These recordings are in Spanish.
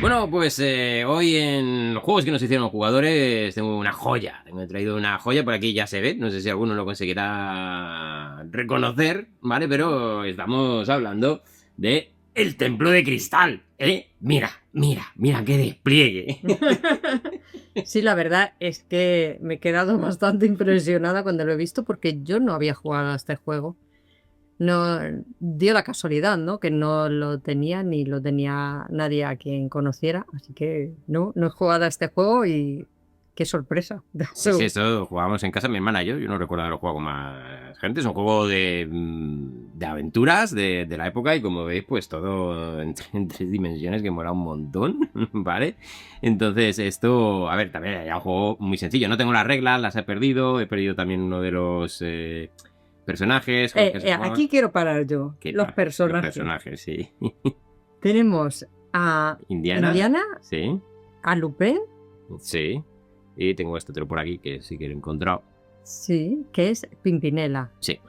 Bueno, pues hoy en juegos que nos hicieron los jugadores tengo una joya. Tengo traído una joya, por aquí ya se ve. No sé si alguno lo conseguirá reconocer, ¿vale? Pero estamos hablando de el Templo de Cristal, ¿eh? Mira, mira, mira qué despliegue. Sí, la verdad es que me he quedado bastante impresionada cuando lo he visto porque yo no había jugado a este juego. No dio la casualidad, ¿no? Que no lo tenía ni lo tenía nadie a quien conociera, así que no he jugado a este juego y qué sorpresa. Sí, sí, esto jugábamos en casa mi hermana y yo. Yo no recuerdo haberlo jugado con más gente. Es un juego de aventuras de la época y como veis, pues todo en 3 dimensiones que mola un montón, ¿vale? Entonces esto, a ver, también era un juego muy sencillo. No tengo las reglas, las he perdido también uno de los personajes. Aquí quiero parar yo. Los personajes. Los personajes, sí. Tenemos a Indiana. Sí. A Lupin. Sí. Y tengo este otro por aquí que sí que lo he encontrado. Sí, que es Pimpinela. Sí.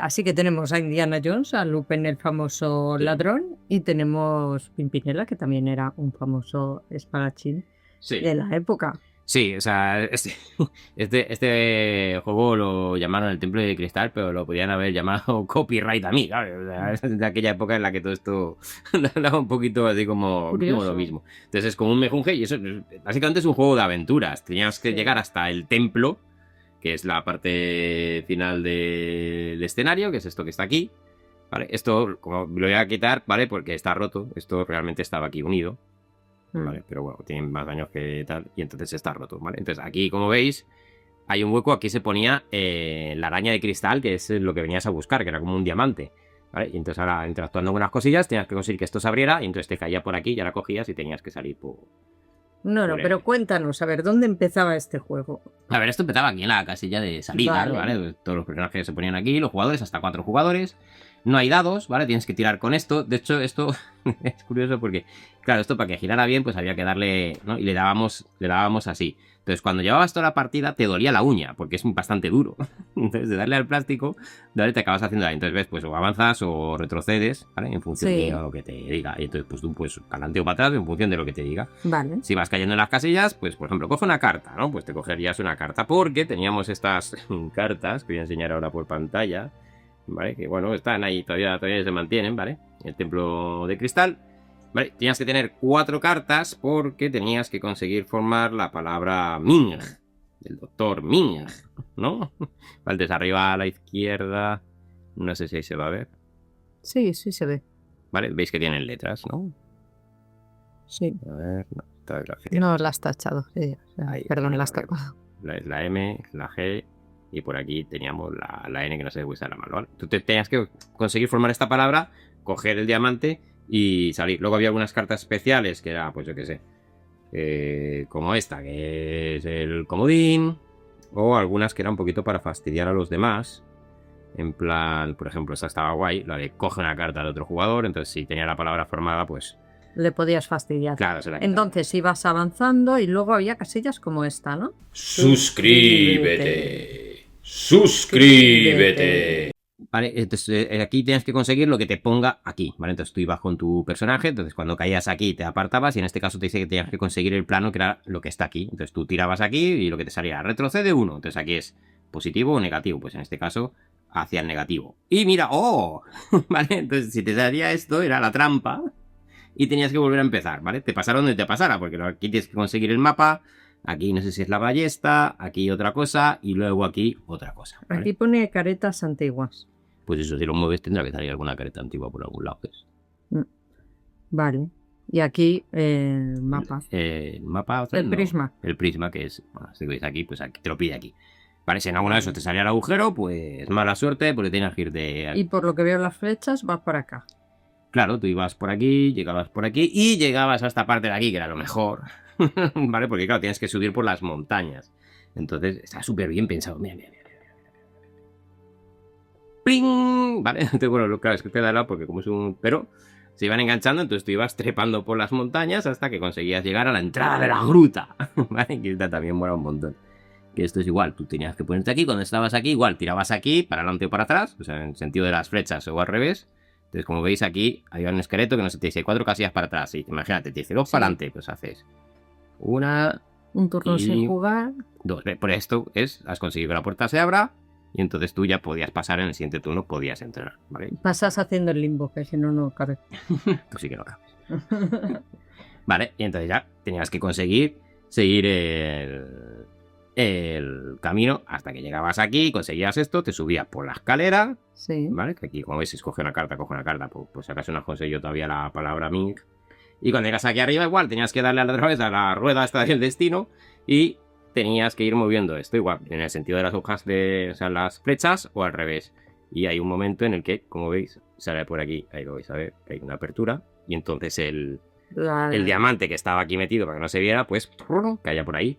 Así que tenemos a Indiana Jones, a Lupin el famoso ladrón, y tenemos Pimpinela, que también era un famoso espadachín de la época. Sí, o sea, este juego lo llamaron el Templo de Cristal, pero lo podían haber llamado Copyright a mí, ¿sabes? O sea, es de aquella época en la que todo esto daba un poquito así como lo mismo. Entonces es como un mejunje y eso básicamente es un juego de aventuras. Tenías que llegar hasta el templo, que es la parte final del escenario, que es esto que está aquí. ¿Vale? Esto, como lo voy a quitar, ¿vale? Porque está roto. Esto realmente estaba aquí unido. ¿Vale? Pero bueno, tiene más daños que tal y entonces está roto, ¿vale? Entonces aquí, como veis, hay un hueco, aquí se ponía la araña de cristal, que es lo que venías a buscar, que era como un diamante, ¿vale? Y entonces ahora, interactuando con unas cosillas, tenías que conseguir que esto se abriera y entonces te caía por aquí, ya la cogías y tenías que salir por... No, pero cuéntanos, a ver, ¿dónde empezaba este juego? A ver, esto empezaba aquí en la casilla de salida, ¿vale? Todos los personajes se ponían aquí, los jugadores, hasta 4 jugadores. No hay dados, ¿vale? Tienes que tirar con esto. De hecho, esto es curioso porque, claro, esto para que girara bien, pues había que darle, ¿no? Y le dábamos así. Entonces, cuando llevabas toda la partida, te dolía la uña, porque es bastante duro. Entonces, de darle al plástico, te acabas haciendo ahí. Entonces, ves, pues o avanzas o retrocedes, ¿vale? En función de lo que te diga. Y entonces, pues tú, pues, para adelante o para atrás, en función de lo que te diga. Vale. Si vas cayendo en las casillas, pues, por ejemplo, coge una carta, ¿no? Pues te cogerías una carta, porque teníamos estas cartas que voy a enseñar ahora por pantalla, ¿vale? Que bueno, están ahí, todavía se mantienen, ¿vale? El templo de cristal, ¿vale? Tenías que tener 4 cartas porque tenías que conseguir formar la palabra Ming, del doctor Ming, ¿no? Vale, desde arriba a la izquierda, no sé si ahí se va a ver. Sí, sí se ve. Vale, veis que tienen letras, ¿no? Sí. A ver, no las has tachado, sí. Perdón, las has tachado. La M, la G... Y por aquí teníamos la N que no sé si era mal, ¿vale? Tú tenías que conseguir formar esta palabra, coger el diamante y salir. Luego había algunas cartas especiales que era, pues yo qué sé, como esta, que es el comodín. O algunas que eran un poquito para fastidiar a los demás. En plan, por ejemplo, esta estaba guay, la de coge una carta de otro jugador. Entonces, si tenía la palabra formada, pues... le podías fastidiar. Claro, se la quitaba. Entonces ibas avanzando y luego había casillas como esta, ¿no? ¡Suscríbete! ¡Suscríbete! Vale, entonces aquí tienes que conseguir lo que te ponga aquí, ¿vale? Entonces tú ibas con tu personaje, entonces cuando caías aquí te apartabas y en este caso te dice que tenías que conseguir el plano que era lo que está aquí. Entonces tú tirabas aquí y lo que te salía retrocede 1. Entonces aquí es positivo o negativo, pues en este caso hacia el negativo. Y mira, ¡oh! ¿Vale? Entonces si te salía esto era la trampa y tenías que volver a empezar, ¿vale? Te pasara donde te pasara, porque aquí tienes que conseguir el mapa. Aquí no sé si es la ballesta, aquí otra cosa y luego aquí otra cosa, ¿vale? Aquí pone caretas antiguas. Pues eso, si lo mueves tendrá que salir alguna careta antigua por algún lado. ¿Ves? Vale. Y aquí el mapa. El mapa. El prisma. El prisma, que es, bueno, si veis aquí, pues aquí, te lo pide aquí. Vale, si en alguna de esos te salía el agujero, pues mala suerte, porque tienes que ir de... Y por lo que veo las flechas, vas por acá. Claro, tú ibas por aquí, llegabas por aquí y llegabas a esta parte de aquí, que era lo mejor. ¿Vale? Porque claro, tienes que subir por las montañas. Entonces, está súper bien pensado. Mira. ¡Pling! ¿Vale? Entonces, bueno, claro, es que queda de lado porque como es un... Pero se iban enganchando, entonces tú ibas trepando por las montañas hasta que conseguías llegar a la entrada de la gruta. ¿Vale? Que esta también mola un montón. Que esto es igual, tú tenías que ponerte aquí, cuando estabas aquí, igual, tirabas aquí, para adelante o para atrás, o sea, en sentido de las flechas o al revés. Entonces, como veis aquí, hay un esqueleto que no sé, te dice 4 casillas para atrás. Y imagínate, te dice 2 para adelante. Pues haces una, Un turno sin jugar. 2. Por esto has conseguido que la puerta se abra. Y entonces tú ya podías pasar en el siguiente turno, podías entrar, ¿vale? Pasas haciendo el limbo, que si no, no cabe. Tú sí que no cabes. Vale, y entonces ya tenías que conseguir seguir el camino hasta que llegabas aquí, conseguías esto, te subías por la escalera, Sí. ¿vale? Que aquí, como veis, si coge una carta, pues si acaso no has conseguido todavía la palabra Mink. Y cuando llegas aquí arriba, igual, tenías que darle otra vez a la rueda esta del destino y tenías que ir moviendo esto igual, en el sentido de las hojas o sea, las flechas o al revés. Y hay un momento en el que, como veis, sale por aquí, ahí lo vais a ver, que hay una apertura y entonces el diamante que estaba aquí metido para que no se viera, pues caía por ahí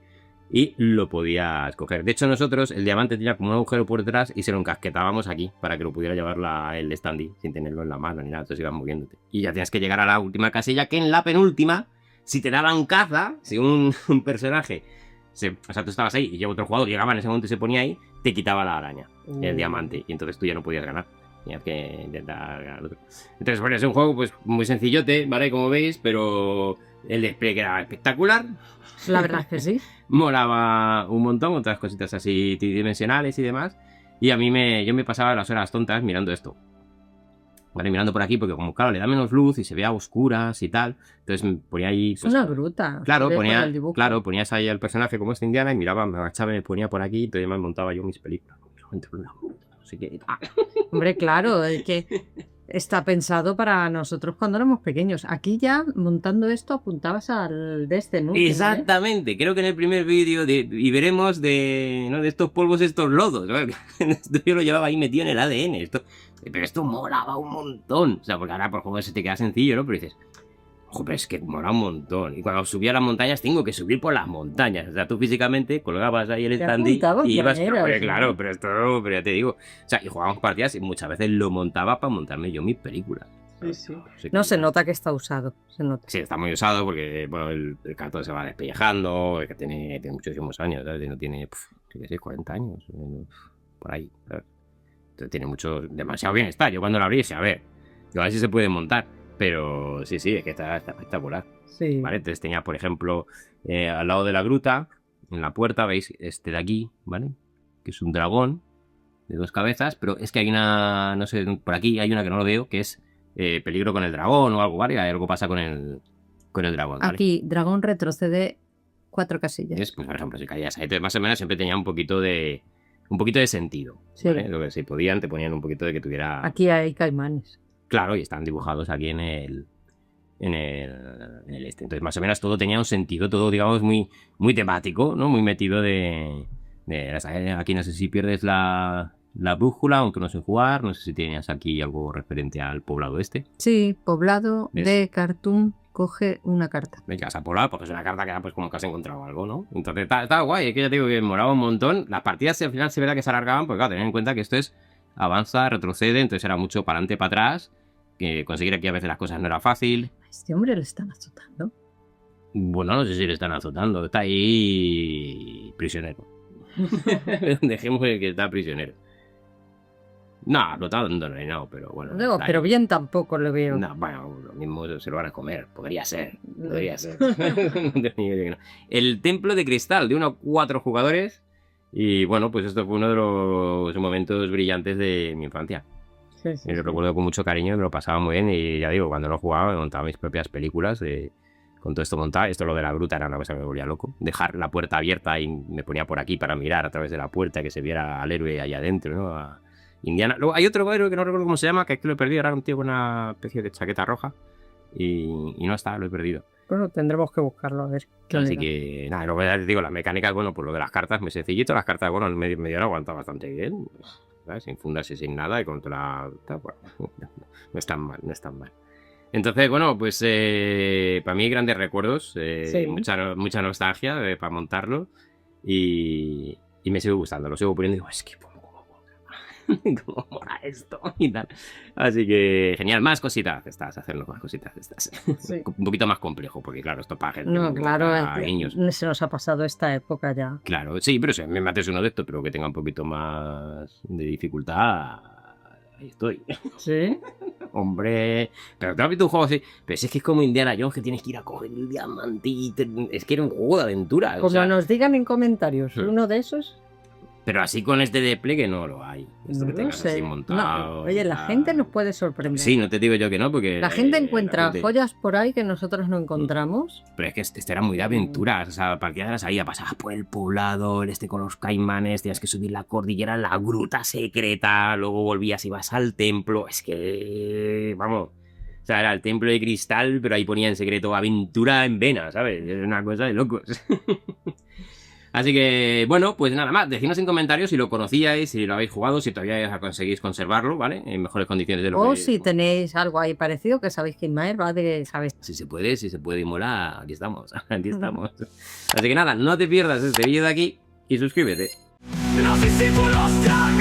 y lo podías coger. De hecho, nosotros el diamante tenía como un agujero por detrás y se lo encasquetábamos aquí para que lo pudiera llevar el standy sin tenerlo en la mano ni nada, entonces ibas moviéndote. Y ya tienes que llegar a la última casilla, que en la penúltima, si te daban caza, si un personaje, o sea, tú estabas ahí y otro jugador llegaba en ese momento y se ponía ahí, te quitaba la araña, el diamante, y entonces tú ya no podías ganar. Tenías que intentar ganar otro. Entonces, bueno, es un juego pues muy sencillote, ¿vale? Como veis, pero el despliegue era espectacular. La verdad es que sí. Molaba un montón, otras cositas así tridimensionales y demás. Y a mí yo me pasaba las horas tontas mirando esto. Vale, mirando por aquí, porque como claro, le da menos luz y se ve a oscuras y tal. Entonces ponía ahí. Es una gruta. Claro, ponías ahí al personaje como esta indiana y miraba, me agachaba y me ponía por aquí y entonces me montaba yo mis películas. No sé qué. Hombre, claro, es que está pensado para nosotros cuando éramos pequeños. Aquí ya, montando esto, apuntabas al de este, ¿no? Exactamente, creo que en el primer vídeo y veremos de estos polvos, estos lodos. ¿No? Esto yo lo llevaba ahí metido en el ADN. Pero esto molaba un montón. O sea, porque ahora por juego se te queda sencillo, ¿no? Pero dices, ojo, pero es que mola un montón. Y cuando subía a las montañas, tengo que subir por las montañas. O sea, tú físicamente colgabas ahí el standy y ibas. Claro, pero ya te digo. O sea, y jugábamos partidas y muchas veces lo montaba para montarme yo mis películas. Sí. No, se nota que está usado. Se nota. Sí, está muy usado porque bueno, el cartón se va despellejando, que tiene muchísimos años, ¿sabes? No tiene, qué sé, 40 años, por ahí, ¿sabes? Entonces tiene demasiado bienestar. Yo cuando lo abrí dije, a ver si se puede montar. Pero sí, es que está espectacular. Sí. ¿Vale? Entonces tenía, por ejemplo, al lado de la gruta, en la puerta, veis este de aquí, ¿vale? Que es un dragón de 2 cabezas, pero es que hay una, no sé, por aquí hay una que no lo veo, que es peligro con el dragón o algo, ¿vale? Algo pasa con el dragón, ¿vale? Aquí, dragón retrocede 4 casillas. Pues, por ejemplo, si caías ahí, entonces, más o menos siempre tenía un poquito de sentido, ¿vale? Sí. Lo que si podían, te ponían un poquito de que tuviera... Aquí hay caimanes. Claro, y están dibujados aquí en el este. Entonces, más o menos todo tenía un sentido, todo, digamos, muy, muy temático, ¿no? Muy metido aquí no sé si pierdes la brújula, aunque no sé jugar, no sé si tenías aquí algo referente al poblado este. Sí, poblado de Cartoon, coge una carta. Venga, a poblado, porque es una carta que pues como que has encontrado algo, ¿no? Entonces está guay, es que ya te digo que moraba un montón. Las partidas al final se verá que se alargaban, porque claro, tened en cuenta que esto es avanza, retrocede, entonces era mucho para adelante, para atrás, que conseguir aquí a veces las cosas no era fácil. A este hombre le están azotando. Bueno, no sé si le están azotando, está ahí prisionero. Dejemos que está prisionero. No, azotando no, pero bueno. No, pero bien tampoco lo veo. No, bueno, lo mismo se lo van a comer, podría ser. El templo de cristal, de 1 a 4 jugadores. Y bueno, pues esto fue uno de los momentos brillantes de mi infancia. Sí. Lo recuerdo con mucho cariño, me lo pasaba muy bien y ya digo, cuando lo jugaba me montaba mis propias películas con todo esto montado. Esto lo de la gruta era una cosa que me volvía loco. Dejar la puerta abierta y me ponía por aquí para mirar a través de la puerta que se viera al héroe allá adentro, ¿no? A Indiana. Luego hay otro héroe que no recuerdo cómo se llama, que es que lo he perdido, era un tío con una especie de chaqueta roja y no está, lo he perdido. Bueno, tendremos que buscarlo a ver. Así que, nada, lo que te digo, las mecánicas, bueno, pues lo de las cartas, muy sencillito. Las cartas, bueno, el medio no aguanta bastante bien, ¿sabes? Sin fundarse, sin nada, y contra... Bueno, no es tan mal. Entonces, bueno, pues para mí grandes recuerdos, sí. mucha nostalgia para montarlo, y me sigo gustando, lo sigo poniendo y digo, es que... ¿Cómo mola esto? Y tal. Así que genial, más cositas estas, hacerlo más cositas estas. Sí. Un poquito más complejo, porque claro, esto para gente. No, claro, para niños. Se nos ha pasado esta época ya. Claro, sí, pero si me mates uno de estos, pero que tenga un poquito más de dificultad, ahí estoy. Sí. Hombre, pero tú has visto un juego así. Pero si es que es como Indiana Jones, que tienes que ir a coger el diamante y es que era un juego de aventura. Como o sea, nos digan en comentarios, Sí. uno de esos. Pero así con este despliegue no lo hay. Esto No que lo tengas sé. así montado. No, oye, la gente nos puede sorprender. Sí, no te digo yo que no, porque. La gente encuentra la gente- joyas por ahí que nosotros no encontramos. Pero es que este era muy de aventuras. O sea, para que hagas ahí, pasabas por el poblado, con los caimanes, tenías que subir la cordillera, la gruta secreta, luego volvías y ibas al templo. Es que. Vamos. O sea, era el templo de cristal, pero ahí ponía en secreto aventura en vena, ¿sabes? Es una cosa de locos. Así que, bueno, pues nada más. Dejadnos en comentarios si lo conocíais, si lo habéis jugado, si todavía conseguís conservarlo, ¿vale? En mejores condiciones de lo O que... si tenéis algo ahí parecido, que sabéis que Ismael va de, ¿sabes? Si se puede y mola, aquí estamos, aquí estamos. Así que nada, no te pierdas este vídeo de aquí y suscríbete. Los discípulos ya